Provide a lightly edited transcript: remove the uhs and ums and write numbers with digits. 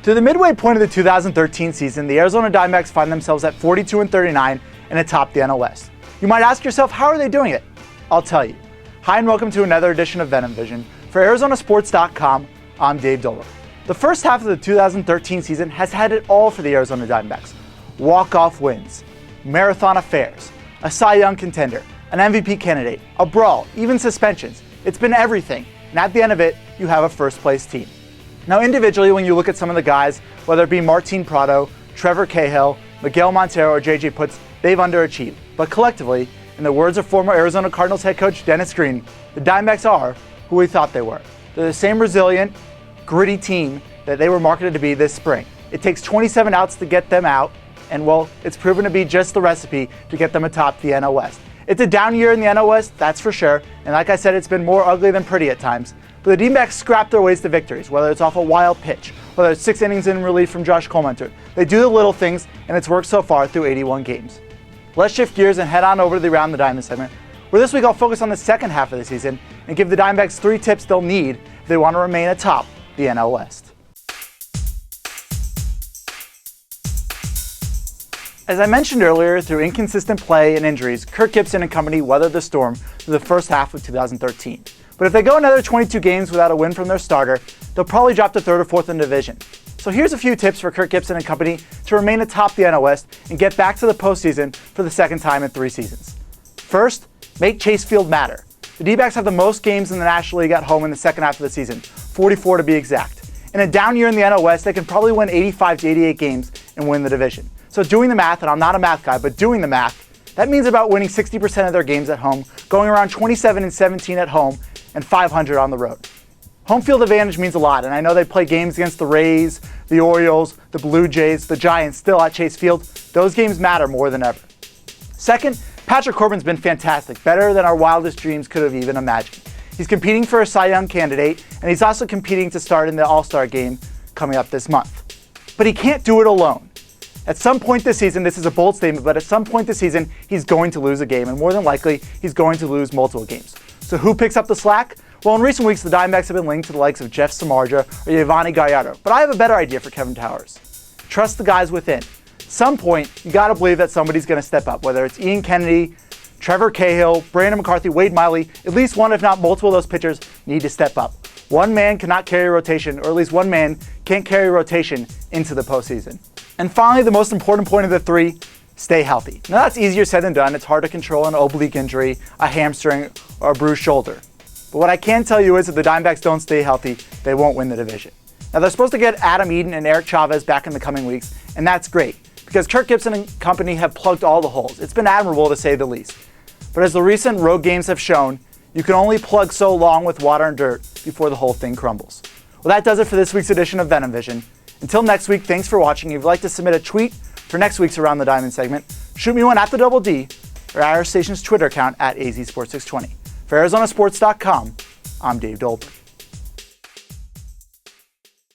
To the midway point of the 2013 season, the Arizona Diamondbacks find themselves at 42-39 and atop the NL West. You might ask yourself, how are they doing it? I'll tell you. Hi and welcome to another edition of Venom Vision. For ArizonaSports.com, I'm Dave Dolber. The first half of the 2013 season has had it all for the Arizona Diamondbacks. Walk-off wins, marathon affairs, a Cy Young contender, an MVP candidate, a brawl, even suspensions. It's been everything, and at the end of it, you have a first-place team. Now individually, when you look at some of the guys, whether it be Martin Prado, Trevor Cahill, Miguel Montero, or JJ Putz, they've underachieved. But collectively, in the words of former Arizona Cardinals head coach Dennis Green, the Diamondbacks are who we thought they were. They're the same resilient, gritty team that they were marketed to be this spring. It takes 27 outs to get them out, and well, it's proven to be just the recipe to get them atop the NL West. It's a down year in the NL West, that's for sure, and like I said, it's been more ugly than pretty at times. But the D-backs scrap their ways to victories, whether it's off a wild pitch, whether it's 6 innings in relief from Josh Colmenter. They do the little things, and it's worked so far through 81 games. Let's shift gears and head on over to the Around the Diamond segment, where this week I'll focus on the second half of the season and give the Diamondbacks 3 tips they'll need if they want to remain atop the NL West. As I mentioned earlier, through inconsistent play and injuries, Kirk Gibson and company weathered the storm through the first half of 2013. But if they go another 22 games without a win from their starter, they'll probably drop to 3rd or 4th in the division. So here's a few tips for Kirk Gibson and company to remain atop the NL West and get back to the postseason for the second time in 3 seasons. First, make Chase Field matter. The D-backs have the most games in the National League at home in the second half of the season, 44 to be exact. In a down year in the NL West, they can probably win 85 to 88 games and win the division. So doing the math, and I'm not a math guy, but doing the math, that means about winning 60% of their games at home, going around 27-17 at home, and 500 on the road. Home field advantage means a lot, and I know they play games against the Rays, the Orioles, the Blue Jays, the Giants still at Chase Field. Those games matter more than ever. Second, Patrick Corbin's been fantastic, better than our wildest dreams could have even imagined. He's competing for a Cy Young candidate, and he's also competing to start in the All-Star game coming up this month. But he can't do it alone. At some point this season, this is a bold statement, but at some point this season, he's going to lose a game, and more than likely, he's going to lose multiple games. So who picks up the slack? Well, in recent weeks, the Diamondbacks have been linked to the likes of Jeff Samardzija or Yovani Gallardo, but I have a better idea for Kevin Towers. Trust the guys within. At some point, you gotta believe that somebody's gonna step up, whether it's Ian Kennedy, Trevor Cahill, Brandon McCarthy, Wade Miley, at least one, if not multiple of those pitchers need to step up. One man cannot carry a rotation, or at least one man can't carry a rotation into the postseason. And finally, the most important point of the 3, stay healthy. Now that's easier said than done. It's hard to control an oblique injury, a hamstring, or a bruised shoulder. But what I can tell you is if the Diamondbacks don't stay healthy, they won't win the division. Now they're supposed to get Adam Eaton and Eric Chavez back in the coming weeks, and that's great, because Kirk Gibson and company have plugged all the holes. It's been admirable to say the least. But as the recent road games have shown, you can only plug so long with water and dirt before the whole thing crumbles. Well, that does it for this week's edition of Venom Vision. Until next week, thanks for watching. If you'd like to submit a tweet for next week's Around the Diamond segment, shoot me one at the Double D or at our station's Twitter account at AZSports620. For ArizonaSports.com, I'm Dave Dolber.